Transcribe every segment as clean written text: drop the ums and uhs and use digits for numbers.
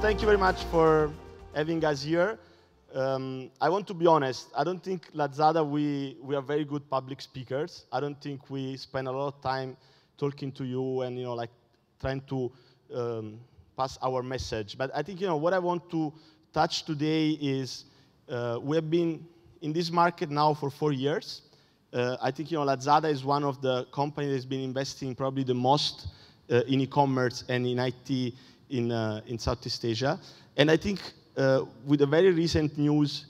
thank you very much for having us here. I want to be honest. I don't think Lazada, we are very good public speakers. I don't think we spend a lot of time talking to you and, like trying to pass our message. But I think, what I want to touch today is we have been in this market now for 4 years. I think, Lazada is one of the companies that's been investing probably the most in e-commerce and in IT in Southeast Asia. And I think with the very recent news,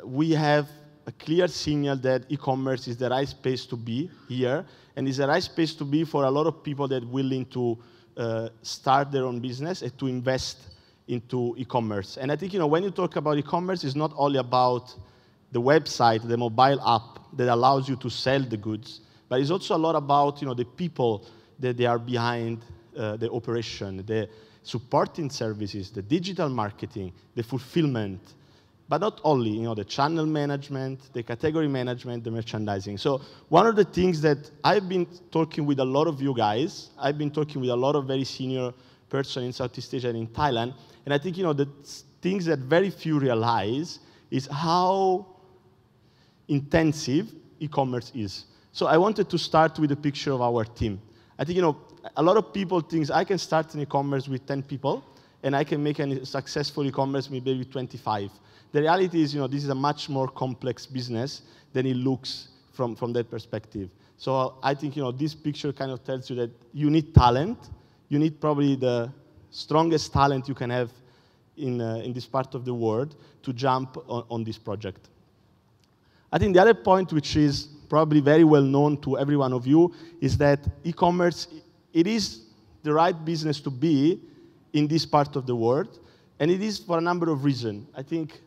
we have a clear signal that e-commerce is the right space to be here, and is the right space to be for a lot of people that are willing to start their own business and to invest into e-commerce. And I think, when you talk about e-commerce, it's not only about the website, the mobile app that allows you to sell the goods, but it's also a lot about, the people that they are behind the operation, the supporting services, the digital marketing, the fulfillment, but not only, the channel management, the category management, the merchandising. So one of the things that I've been talking with a lot of you guys, I've been talking with a lot of very senior person in Southeast Asia and in Thailand, and I think, the things that very few realize is how intensive e-commerce is. So I wanted to start with a picture of our team. I think, a lot of people think I can start an e-commerce with 10 people, and I can make a successful e-commerce maybe with 25. The reality is, this is a much more complex business than it looks from that perspective. So I think, this picture kind of tells you that you need talent. You need probably the strongest talent you can have in this part of the world to jump on this project. I think the other point, which is probably very well known to every one of you, is that e-commerce, it is the right business to be in this part of the world, and it is for a number of reasons. I think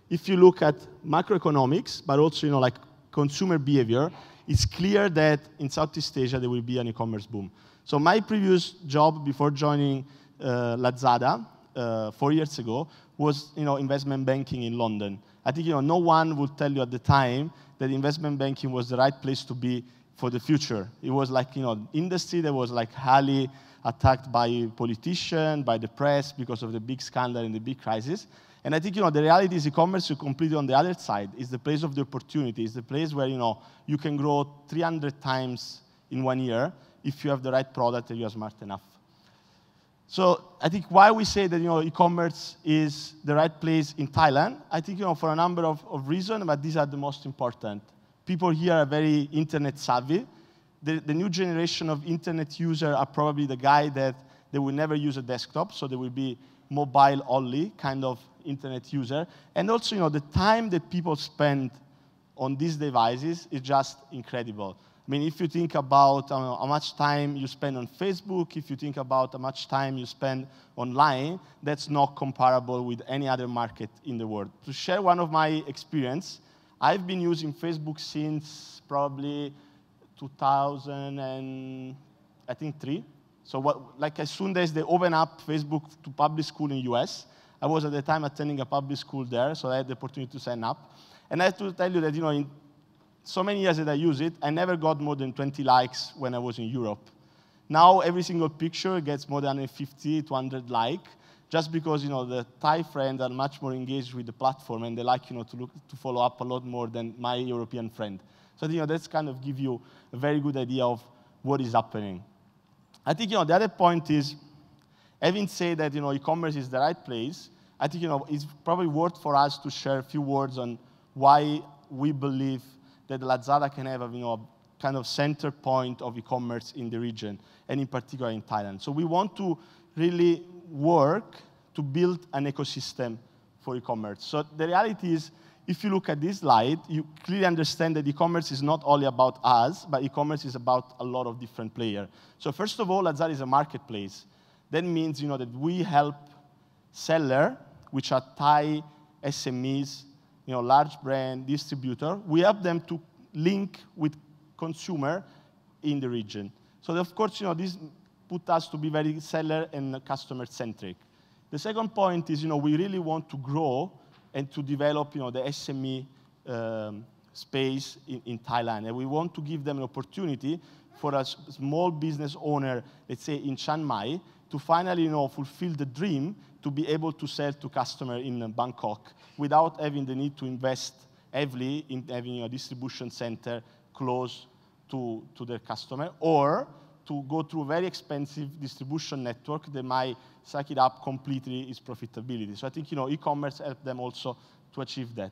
if you look at macroeconomics, but also, like consumer behavior, it's clear that in Southeast Asia there will be an e-commerce boom. So my previous job before joining Lazada 4 years ago was, investment banking in London. I think, no one would tell you at the time that investment banking was the right place to be for the future. It was like, industry that was like highly attacked by politicians, by the press, because of the big scandal and the big crisis. And I think, the reality is e-commerce is completely on the other side. It's the place of the opportunity. It's the place where, you can grow 300 times in 1 year if you have the right product and you are smart enough. So I think why we say that, e-commerce is the right place in Thailand, I think, for a number of reasons, but these are the most important. People here are very internet savvy. The new generation of internet users are probably the guy that they will never use a desktop, so they will be mobile-only kind of internet user. And also, the time that people spend on these devices is just incredible. I mean, if you think about how much time you spend on Facebook, if you think about how much time you spend online, that's not comparable with any other market in the world. To share one of my experience, I've been using Facebook since probably 2003. So as soon as they opened up Facebook to public school in the US, I was at the time attending a public school there, so I had the opportunity to sign up. And I have to tell you that, in so many years that I use it, I never got more than 20 likes when I was in Europe. Now every single picture gets more than 50 to 100 likes, just because the Thai friends are much more engaged with the platform, and they like to follow up a lot more than my European friend. So that's kind of give you a very good idea of what is happening. I think the other point is, having said that e-commerce is the right place, I think it's probably worth for us to share a few words on why we believe that Lazada can have a kind of center point of e-commerce in the region, and in particular in Thailand. So we want to really work to build an ecosystem for e-commerce. So the reality is, if you look at this slide, you clearly understand that e-commerce is not only about us, but e-commerce is about a lot of different players. So first of all, Lazada is a marketplace. That means that we help sellers, which are Thai SMEs, large brand distributor, we help them to link with consumer in the region. So of course, this put us to be very seller and customer centric. The second point is, we really want to grow and to develop, the SME space in Thailand, and we want to give them an opportunity for a small business owner, let's say in Chiang Mai, to finally, fulfill the dream to be able to sell to customers in Bangkok without having the need to invest heavily in having a distribution center close to their customer, or to go through a very expensive distribution network that might suck it up completely its profitability. So I think, e-commerce helped them also to achieve that.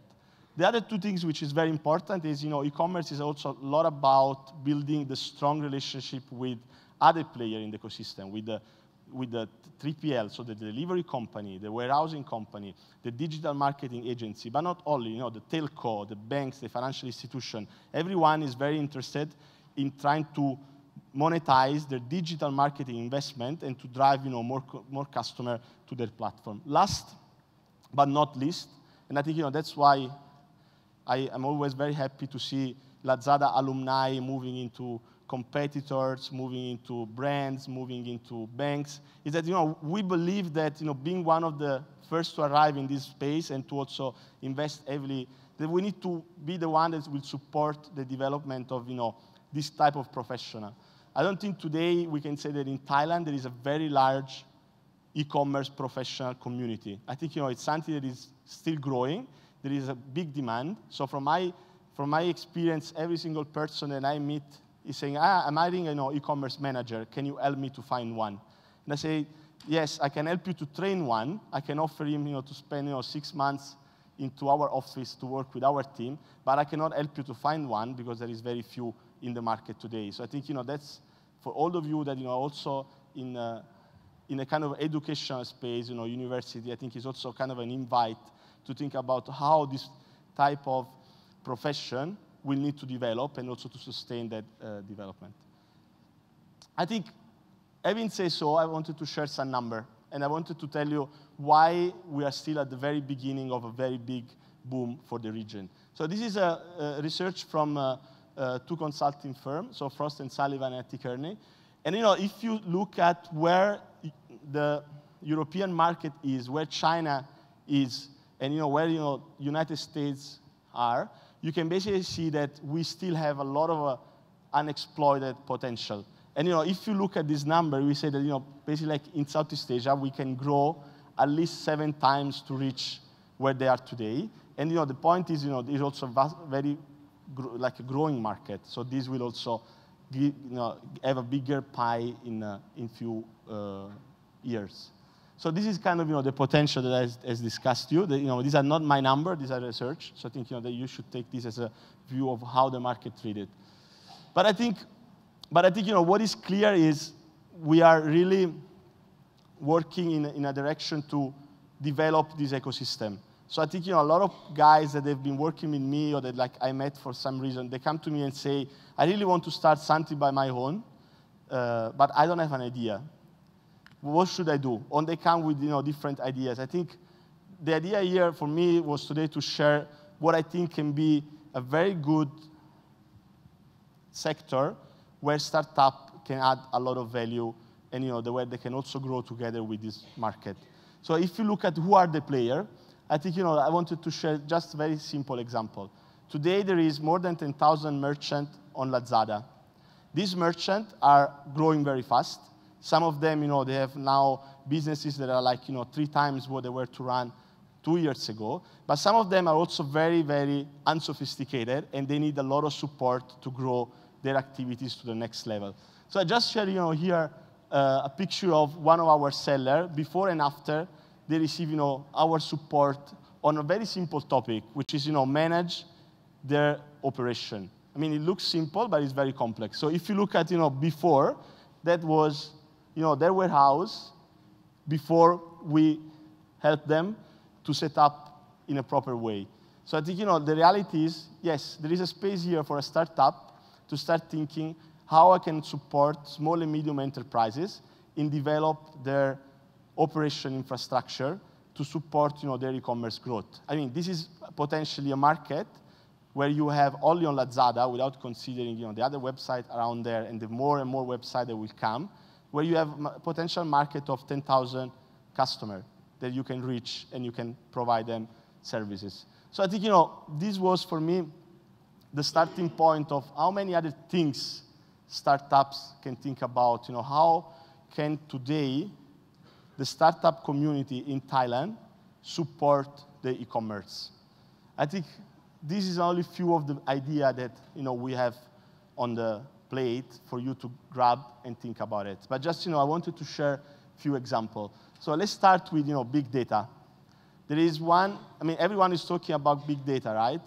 The other two things which is very important is, e-commerce is also a lot about building the strong relationship with other players in the ecosystem, with the 3PL, so the delivery company, the warehousing company, the digital marketing agency, but not only, the telco, the banks, the financial institution. Everyone is very interested in trying to monetize their digital marketing investment and to drive, more customer to their platform. Last but not least, and I think, that's why I am always very happy to see Lazada alumni moving into competitors, moving into brands, moving into banks, is that, we believe that, being one of the first to arrive in this space and to also invest heavily, that we need to be the one that will support the development of, this type of professional. I don't think today we can say that in Thailand there is a very large e-commerce professional community. I think, it's something that is still growing. There is a big demand. So from my experience, every single person that I meet is saying, I'm hiring an e-commerce manager. Can you help me to find one? And I say, yes, I can help you to train one. I can offer him, to spend, 6 months into our office to work with our team, but I cannot help you to find one because there is very few in the market today. So I think, that's for all of you that, also in a kind of educational space, university, I think is also kind of an invite to think about how this type of profession will need to develop and also to sustain that development. I think, having said so, I wanted to share some number, and I wanted to tell you why we are still at the very beginning of a very big boom for the region. So this is a research from two consulting firms, so Frost & Sullivan and T. Kearney. And if you look at where the European market is, where China is, and where United States are, you can basically see that we still have a lot of unexploited potential. And if you look at this number, we say that basically like in Southeast Asia, we can grow at least 7 times to reach where they are today. And the point is, there's also very like a growing market. So this will also have a bigger pie in few years. So this is kind of the potential that I has discussed you. These are not my number; these are research. So I think that you should take this as a view of how the market treated. But I think what is clear is we are really working in a direction to develop this ecosystem. So I think a lot of guys that have been working with me or that like I met for some reason, they come to me and say, I really want to start something by my own, but I don't have an idea. What should I do? And they come with different ideas. I think the idea here for me was today to share what I think can be a very good sector where startup can add a lot of value and the way they can also grow together with this market. So if you look at who are the players, I think I wanted to share just a very simple example. Today there is more than 10,000 merchants on Lazada. These merchants are growing very fast. Some of them, they have now businesses that are like, 3 times what they were to run 2 years ago. But some of them are also very, very unsophisticated, and they need a lot of support to grow their activities to the next level. So I just share, here a picture of one of our sellers before and after they receive, our support on a very simple topic, which is, manage their operation. I mean, it looks simple, but it's very complex. So if you look at, before, that was, their warehouse before we helped them to set up in a proper way. So I think, the reality is, yes, there is a space here for a startup to start thinking how I can support small and medium enterprises in develop their operation infrastructure to support, their e-commerce growth. I mean, this is potentially a market where you have only on Lazada, without considering, the other website around there and the more and more websites that will come, where you have a potential market of 10,000 customers that you can reach and you can provide them services. So I think, this was for me the starting point of how many other things startups can think about. How can today the startup community in Thailand support the e-commerce. I think this is only a few of the ideas that we have on the plate for you to grab and think about it. But just I wanted to share a few examples. So let's start with big data. There is one. I mean, everyone is talking about big data, right?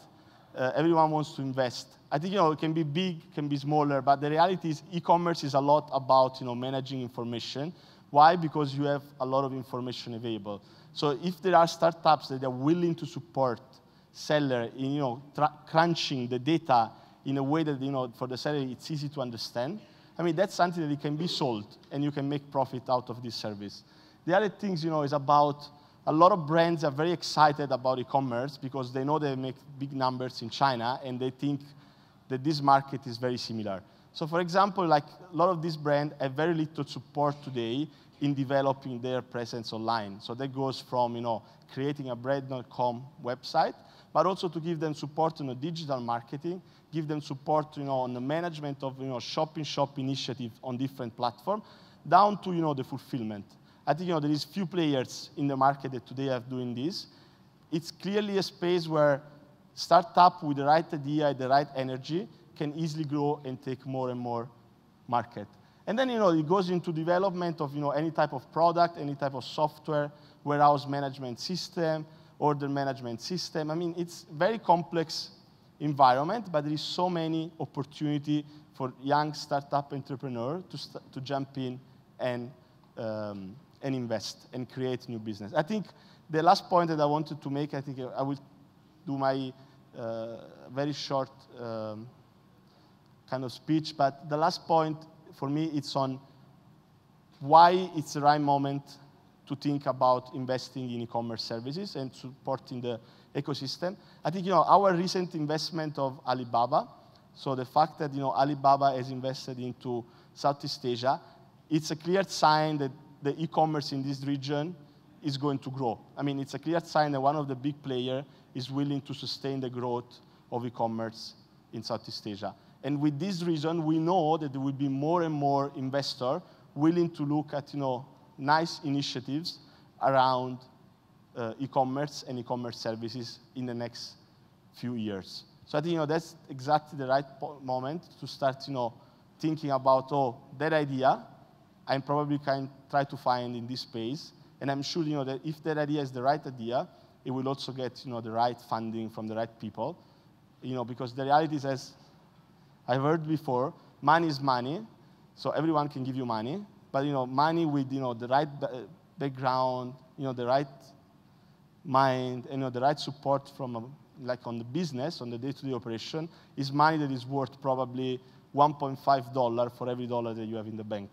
Everyone wants to invest. I think it can be big, can be smaller, but the reality is e-commerce is a lot about managing information. Why? Because you have a lot of information available. So if there are startups that are willing to support seller in crunching the data in a way that for the seller it's easy to understand, I mean that's something that can be sold and you can make profit out of this service. The other things is about a lot of brands are very excited about e-commerce because they know they make big numbers in China and they think that this market is very similar. So for example, like a lot of these brands have very little support today in developing their presence online. So that goes from creating a brand.com website, but also to give them support on digital marketing, give them support on the management of shop-in-shop initiative on different platforms, down to the fulfillment. I think there is few players in the market that today are doing this. It's clearly a space where startup with the right idea, the right energy, can easily grow and take more and more market. And then it goes into development of any type of product, any type of software, warehouse management system, order management system. I mean, it's very complex environment, but there is so many opportunity for young startup entrepreneurs to jump in and invest and create new business. I think the last point that I wanted to make, I think I will do my very short kind of speech, but the last point for me, it's on why it's the right moment to think about investing in e-commerce services and supporting the ecosystem. I think our recent investment of Alibaba, so the fact that Alibaba has invested into Southeast Asia, it's a clear sign that the e-commerce in this region is going to grow. I mean, it's a clear sign that one of the big players is willing to sustain the growth of e-commerce in Southeast Asia. And with this reason, we know that there will be more and more investors willing to look at nice initiatives around e-commerce and e-commerce services in the next few years. So I think that's exactly the right moment to start thinking about that idea I probably can try to find in this space. And I'm sure that if that idea is the right idea, it will also get the right funding from the right people. Because the reality is, as I've heard before, money is money, so everyone can give you money. But money with the right background, the right mind, and the right support from like on the business, on the day-to-day operation, is money that is worth probably $1.5 for every dollar that you have in the bank.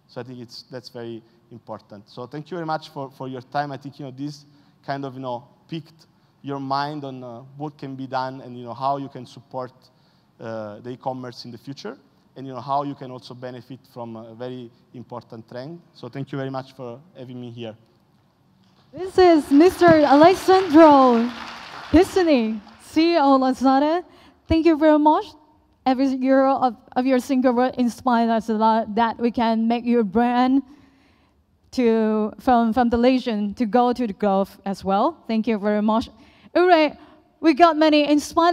So I think that's very important. So thank you very much for your time. I think this kind of piqued your mind on what can be done and how you can support the e-commerce in the future, and how you can also benefit from a very important trend. So thank you very much for having me here. This is Mr. Alessandro Piscini, CEO of Lazada. Thank you very much. Every year of your single word inspired us a lot, that we can make your brand from the legend to go to the growth as well. Thank you very much. All right, we got many inspired